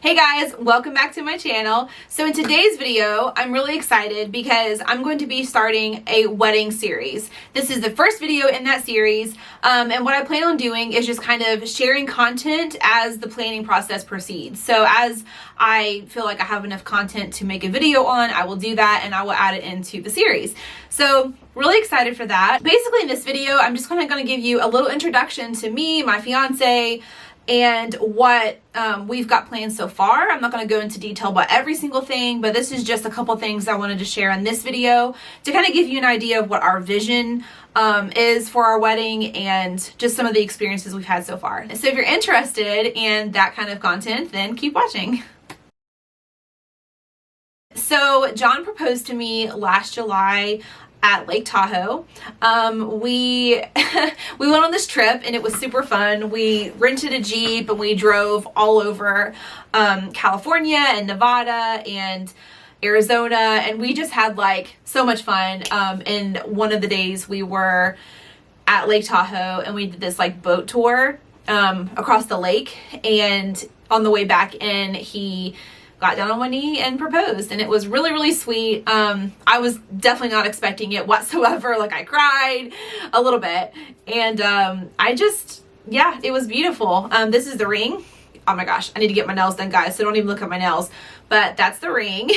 Hey guys, welcome back to my channel. So in today's video, I'm really excited because I'm going to be starting a wedding series. This is the first video in that series, and what I plan on doing is just kind of sharing content as the planning process proceeds. So as I feel like I have enough content to make a video on, I will do that and I will add it into the series. So really excited for that. Basically in this video, I'm just kind of going to give you a little introduction to me, my fiance, and what we've got planned so far. I'm not going to go into detail about every single thing, but this is just a couple things I wanted to share in this video to kind of give you an idea of what our vision is for our wedding and just some of the experiences we've had so far. So if you're interested in that kind of content, then keep watching. So John proposed to me last July at Lake Tahoe. We went on this trip and it was super fun. We rented a Jeep and we drove all over California and Nevada and Arizona, and we just had like so much fun. And one of the days we were at Lake Tahoe and we did this like boat tour across the lake, and on the way back in he got down on one knee and proposed, and it was really, really sweet. I was definitely not expecting it whatsoever. Like I cried a little bit, and yeah, it was beautiful. This is the ring. Oh my gosh, I need to get my nails done, guys, so don't even look at my nails, but that's the ring.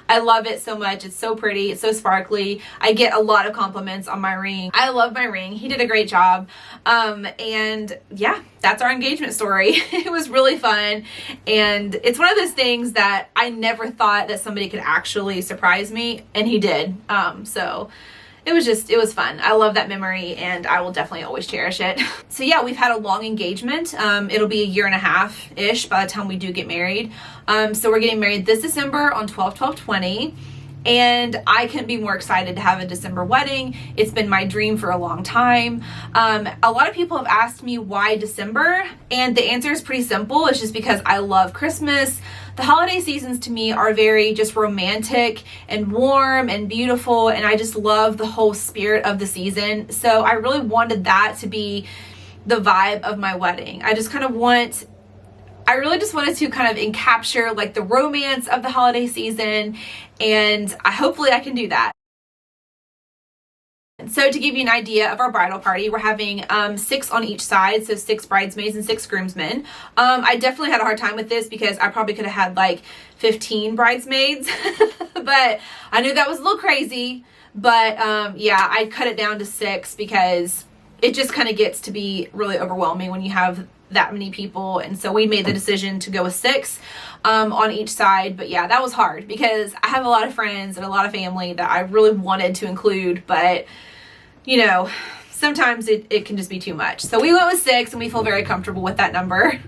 I love it so much. It's so pretty. It's so sparkly. I get a lot of compliments on my ring. I love my ring. He did a great job. And yeah, that's our engagement story. It was really fun. And it's one of those things that I never thought that somebody could actually surprise me, and he did. So it was fun. I love that memory and I will definitely always cherish it. So yeah, we've had a long engagement. It'll be a year and a half-ish by the time we do get married. So we're getting married this December on 12/12/20. And I couldn't be more excited to have a December wedding. It's been my dream for a long time. A lot of people have asked me why December, and the answer is pretty simple. It's just because I love Christmas. The holiday seasons to me are very just romantic and warm and beautiful, and I just love the whole spirit of the season. So I really wanted that to be the vibe of my wedding. I really just wanted to kind of capture like the romance of the holiday season, and hopefully I can do that. So to give you an idea of our bridal party, we're having 6 on each side, so 6 bridesmaids and 6 groomsmen. I definitely had a hard time with this because I probably could have had like 15 bridesmaids, but I knew that was a little crazy. But yeah, I cut it down to 6 because it just kind of gets to be really overwhelming when you have that many people, and so we made the decision to go with 6 on each side. But yeah, that was hard because I have a lot of friends and a lot of family that I really wanted to include, but you know, sometimes it can just be too much. So we went with 6 and we feel very comfortable with that number.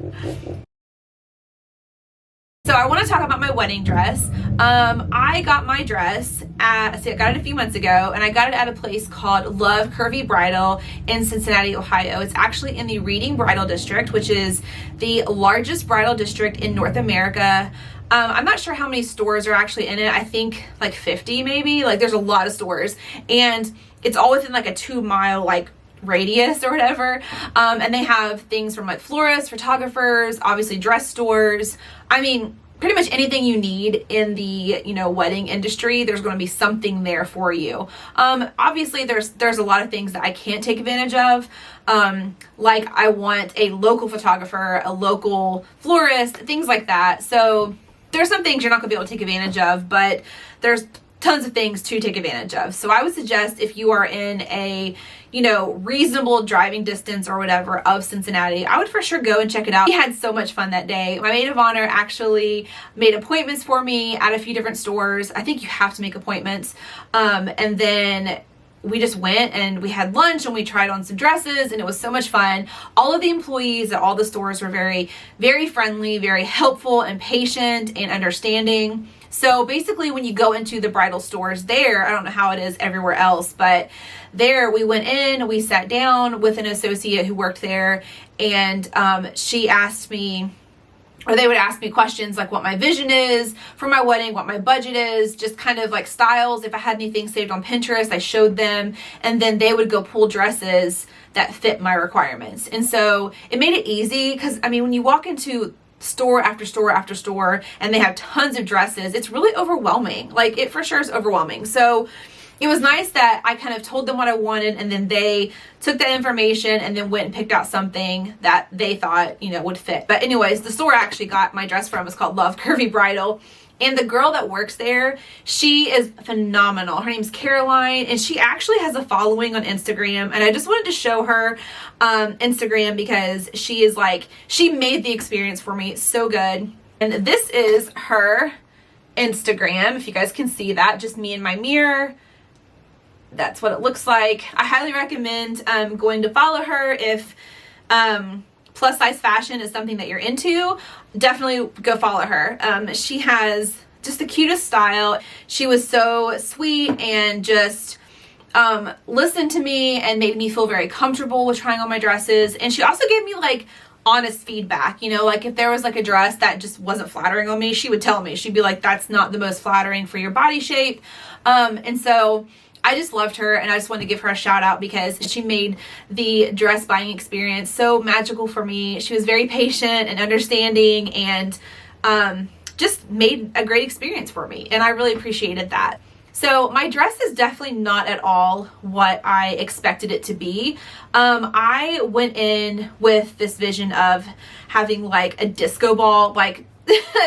So I want to talk about my wedding dress. I got my dress I got it a few months ago, and I got it at a place called Love Curvy Bridal in Cincinnati, Ohio. It's actually in the Reading Bridal District, which is the largest bridal district in North America. I'm not sure how many stores are actually in it. I think like 50 maybe. Like there's a lot of stores, and it's all within like a 2-mile like radius or whatever. And they have things from like florists, photographers, obviously dress stores. I mean, pretty much anything you need in the, wedding industry, there's going to be something there for you. Obviously there's a lot of things that I can't take advantage of. Like I want a local photographer, a local florist, things like that. So there's some things you're not going to be able to take advantage of, but there's tons of things to take advantage of. So I would suggest if you are in a, reasonable driving distance or whatever of Cincinnati, I would for sure go and check it out. We had so much fun that day. My maid of honor actually made appointments for me at a few different stores. I think you have to make appointments. And then we just went and we had lunch and we tried on some dresses, and it was so much fun. All of the employees at all the stores were very, very friendly, very helpful and patient and understanding. So basically when you go into the bridal stores there, I don't know how it is everywhere else, but there we went in, we sat down with an associate who worked there, and she asked me, or they would ask me questions like what my vision is for my wedding, what my budget is, just kind of like styles. If I had anything saved on Pinterest, I showed them, and then they would go pull dresses that fit my requirements. And so it made it easy because, I mean, when you walk into store after store after store, and they have tons of dresses. It's really overwhelming. Like, it for sure is overwhelming. So it was nice that I kind of told them what I wanted, and then they took that information and then went and picked out something that they thought, you know, would fit. But anyways, the store I actually got my dress from is called Love Curvy Bridal. And the girl that works there, she is phenomenal. Her name's Caroline, and she actually has a following on Instagram. And I just wanted to show her Instagram because she is like, she made the experience for me so good. And this is her Instagram, if you guys can see that, just me in my mirror. That's what it looks like. I highly recommend going to follow her if plus size fashion is something that you're into. Definitely go follow her. She has just the cutest style. She was so sweet and just listened to me and made me feel very comfortable with trying on my dresses. And she also gave me like honest feedback, you know, like if there was like a dress that just wasn't flattering on me, she would tell me. She'd be like, that's not the most flattering for your body shape. And so I just loved her, and I just wanted to give her a shout out because she made the dress buying experience so magical for me. She was very patient and understanding, and just made a great experience for me, and I really appreciated that. So my dress is definitely not at all what I expected it to be. I went in with this vision of having like a disco ball, like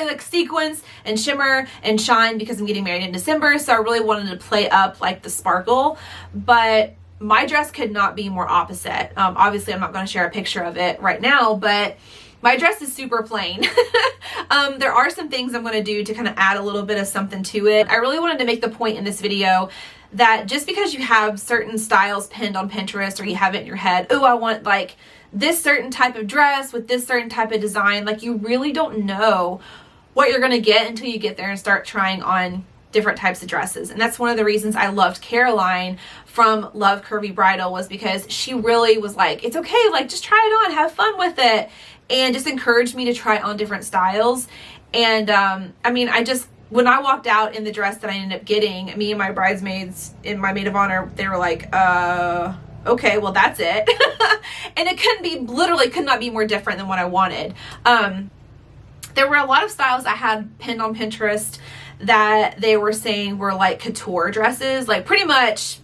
like sequins and shimmer and shine, because I'm getting married in December, so I really wanted to play up like the sparkle. But my dress could not be more opposite. Obviously I'm not going to share a picture of it right now, but my dress is super plain. There are some things I'm going to do to kind of add a little bit of something to it. I really wanted to make the point in this video that just because you have certain styles pinned on Pinterest, or you have it in your head, oh, I want like this certain type of dress with this certain type of design, like you really don't know what you're going to get until you get there and start trying on different types of dresses. And that's one of the reasons I loved Caroline from Love Curvy Bridal, was because she really was like, it's okay, like just try it on, have fun with it, and just encouraged me to try on different styles. And I mean, when I walked out in the dress that I ended up getting, me and my bridesmaids and my maid of honor, they were like, okay, well that's it. And it literally could not be more different than what I wanted. There were a lot of styles I had pinned on Pinterest that they were saying were like couture dresses, like pretty much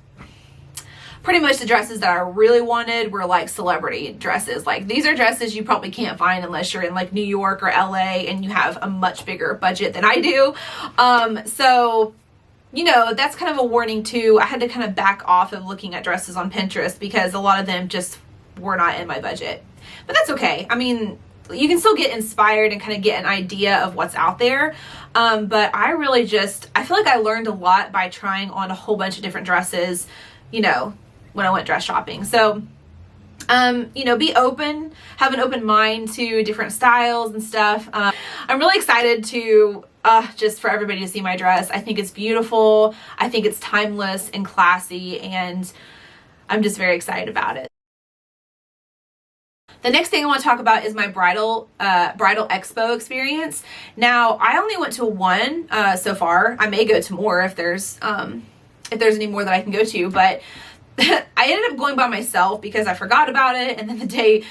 the dresses that I really wanted were like celebrity dresses. Like these are dresses you probably can't find unless you're in like New York or LA and you have a much bigger budget than I do. So you know, that's kind of a warning too. I had to kind of back off of looking at dresses on Pinterest because a lot of them just were not in my budget. But that's okay. I mean, you can still get inspired and kind of get an idea of what's out there. But I feel like I learned a lot by trying on a whole bunch of different dresses, you know, when I went dress shopping. So, you know, be open, have an open mind to different styles and stuff. I'm really excited to just for everybody to see my dress. I think it's beautiful. I think it's timeless and classy, and I'm just very excited about it. The next thing I want to talk about is my Bridal Expo experience. Now, I only went to one so far. I may go to more if there's any more that I can go to, but I ended up going by myself because I forgot about it, and then the day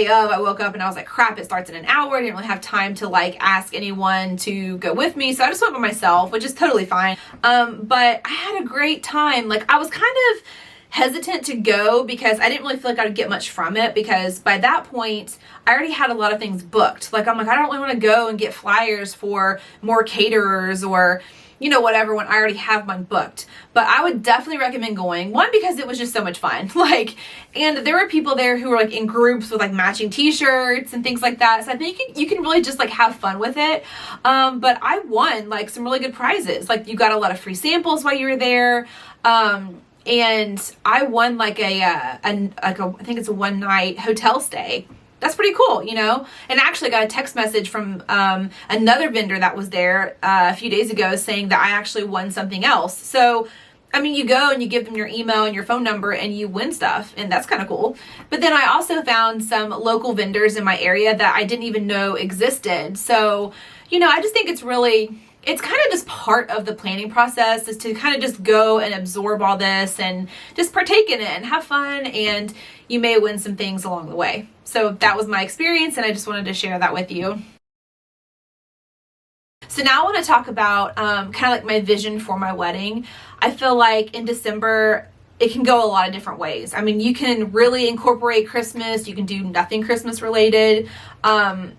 of, I woke up and I was like, crap, it starts in an hour. I didn't really have time to like ask anyone to go with me, so I just went by myself, which is totally fine. But I had a great time. Like, I was kind of hesitant to go because I didn't really feel like I would get much from it, because by that point I already had a lot of things booked. Like, I'm like, I don't really want to go and get flyers for more caterers or, you know, whatever, when I already have mine booked. But I would definitely recommend going. One, because it was just so much fun. Like, and there were people there who were like in groups with like matching t-shirts and things like that. So I think you can really just like have fun with it. But I won like some really good prizes. Like, you got a lot of free samples while you were there. And I won like I think it's a one night hotel stay. That's pretty cool, you know? And I actually got a text message from another vendor that was there a few days ago saying that I actually won something else. So, I mean, you go and you give them your email and your phone number and you win stuff, and that's kind of cool. But then I also found some local vendors in my area that I didn't even know existed. So, you know, I just think it's kind of just part of the planning process, is to kind of just go and absorb all this and just partake in it and have fun, and you may win some things along the way. So that was my experience, and I just wanted to share that with you. So now I want to talk about kind of like my vision for my wedding. I feel like in December, it can go a lot of different ways. I mean, you can really incorporate Christmas. You can do nothing Christmas related. I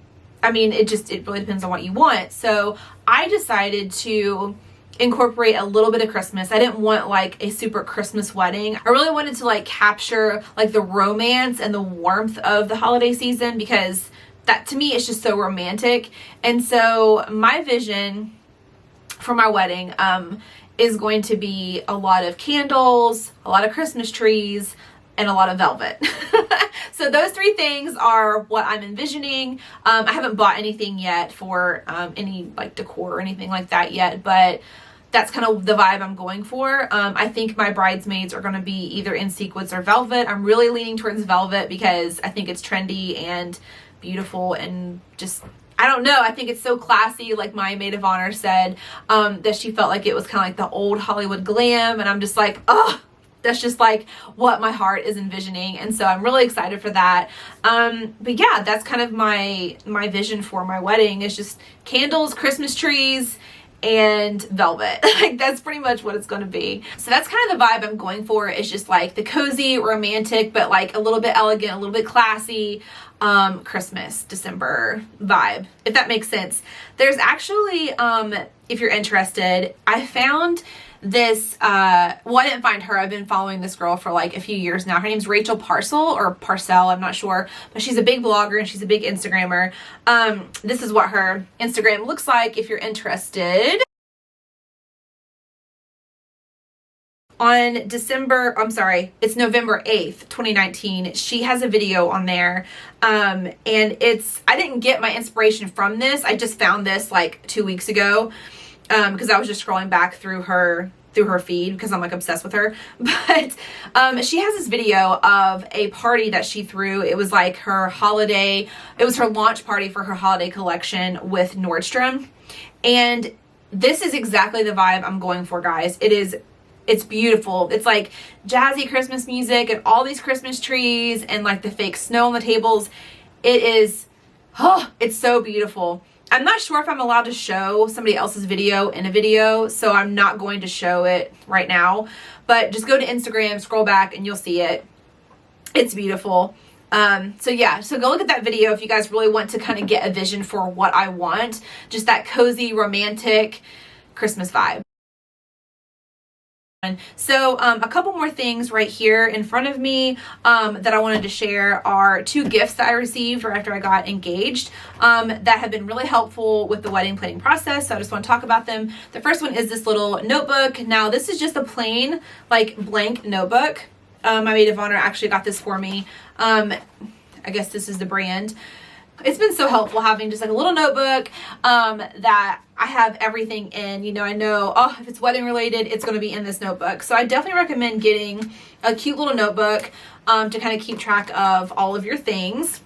mean, it really depends on what you want. So I decided to incorporate a little bit of Christmas. I didn't want like a super Christmas wedding. I really wanted to like capture like the romance and the warmth of the holiday season, because that to me is just so romantic. And so my vision for my wedding is going to be a lot of candles, a lot of Christmas trees, and a lot of velvet. So those three things are what I'm envisioning. I haven't bought anything yet for any like decor or anything like that yet, but that's kind of the vibe I'm going for. I think my bridesmaids are going to be either in sequins or velvet. I'm really leaning towards velvet because I think it's trendy and beautiful, and just, I don't know, I think it's so classy. Like my maid of honor said that she felt like it was kind of like the old Hollywood glam, and I'm just like, oh, that's just like what my heart is envisioning. And so I'm really excited for that. But yeah, that's kind of my vision for my wedding, is just candles, Christmas trees, and velvet. Like that's pretty much what it's going to be. So that's kind of the vibe I'm going for. It's just like the cozy, romantic, but like a little bit elegant, a little bit classy Christmas, December vibe, if that makes sense. There's actually, if you're interested, I found this, well, I didn't find her. I've been following this girl for like a few years now. Her name's Rachel Parcell, I'm not sure, but she's a big blogger and she's a big Instagrammer. This is what her Instagram looks like if you're interested. On it's November 8th, 2019, she has a video on there, and I didn't get my inspiration from this. I just found this like 2 weeks ago, because I was just scrolling back through her feed because I'm like obsessed with her. But she has this video of a party that she threw. It was like her launch party for her holiday collection with Nordstrom, and this is exactly the vibe I'm going for, guys. It's beautiful. It's like jazzy Christmas music and all these Christmas trees and like the fake snow on the tables. It's so beautiful. I'm not sure if I'm allowed to show somebody else's video in a video, so I'm not going to show it right now, but just go to Instagram, scroll back, and you'll see it. It's beautiful. So yeah, so go look at that video if you guys really want to kind of get a vision for what I want, just that cozy, romantic Christmas vibe. So a couple more things right here in front of me that I wanted to share are two gifts that I received right after I got engaged that have been really helpful with the wedding planning process. So I just want to talk about them. The first one is this little notebook. Now this is just a plain like blank notebook. My maid of honor actually got this for me. I guess this is the brand. It's been so helpful having just like a little notebook that I have everything in. You know, I know, oh, if it's wedding related, it's going to be in this notebook. So I definitely recommend getting a cute little notebook to kind of keep track of all of your things.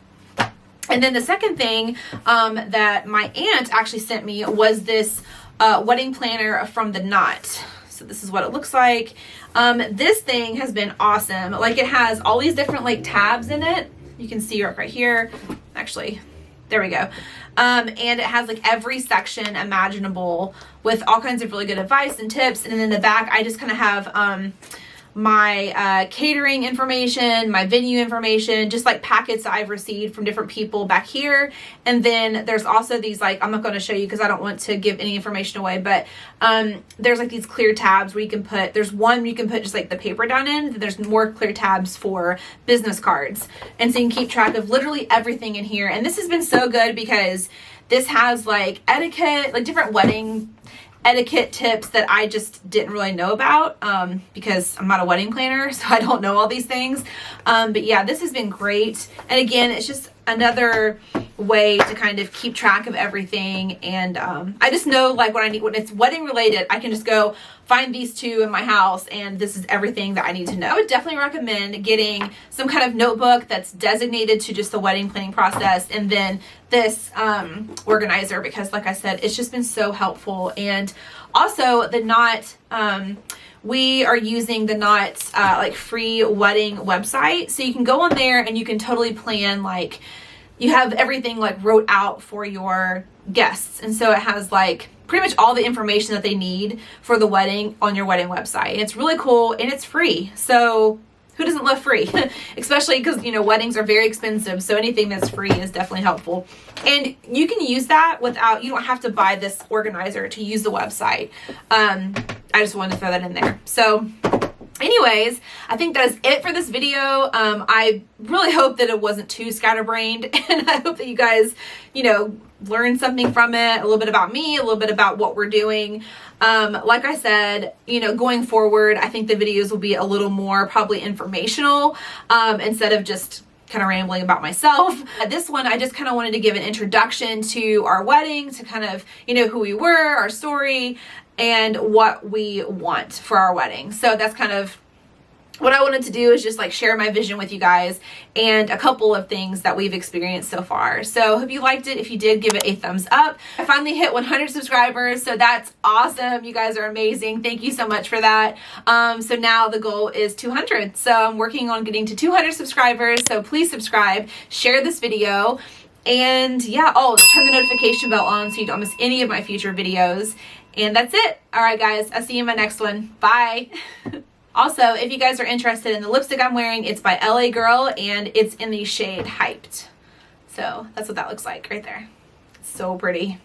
And then the second thing that my aunt actually sent me was this wedding planner from The Knot. So this is what it looks like. This thing has been awesome. Like it has all these different like tabs in it. You can see it right here. Actually, there we go. And it has like every section imaginable with all kinds of really good advice and tips. And then in the back, I just kind of have my catering information, my venue information, just like packets that I've received from different people back here. And then there's also these, like, I'm not going to show you because I don't want to give any information away, but there's like these clear tabs where you can put, there's one you can put just like the paper down in, there's more clear tabs for business cards. And so you can keep track of literally everything in here. And this has been so good because this has like etiquette, like different wedding etiquette tips that I just didn't really know about because I'm not a wedding planner, so I don't know all these things. But yeah, this has been great. And again, it's just another way to kind of keep track of everything. And I just know like when it's wedding related, I can just go find these two in my house and this is everything that I need to know. I would definitely recommend getting some kind of notebook that's designated to just the wedding planning process, and then this organizer, because like I said, it's just been so helpful. And also The Knot, we are using The Knot's like free wedding website, so you can go on there and you can totally plan, like you have everything like wrote out for your guests. And so it has like pretty much all the information that they need for the wedding on your wedding website. And it's really cool and it's free. So who doesn't love free? Especially because, you know, weddings are very expensive. So anything that's free is definitely helpful. And you can use that without, you don't have to buy this organizer to use the website. I just wanted to throw that in there. So anyways, I think that is it for this video. I really hope that it wasn't too scatterbrained, and I hope that you guys, you know, learned something from it, a little bit about me, a little bit about what we're doing. Like I said, you know, going forward, I think the videos will be a little more probably informational, instead of just kind of rambling about myself. This one, I just kind of wanted to give an introduction to our wedding, to kind of, you know, who we were, our story, and what we want for our wedding. So that's kind of what I wanted to do, is just like share my vision with you guys and a couple of things that we've experienced so far. So hope you liked it. If you did, give it a thumbs up. I finally hit 100 subscribers, so that's awesome. You guys are amazing. Thank you so much for that. So now the goal is 200. So I'm working on getting to 200 subscribers. So please subscribe, share this video, and yeah, turn the notification bell on so you don't miss any of my future videos. And that's it. All right, guys, I'll see you in my next one. Bye. Also, if you guys are interested in the lipstick I'm wearing, it's by LA Girl, and it's in the shade Hyped. So that's what that looks like right there. So pretty.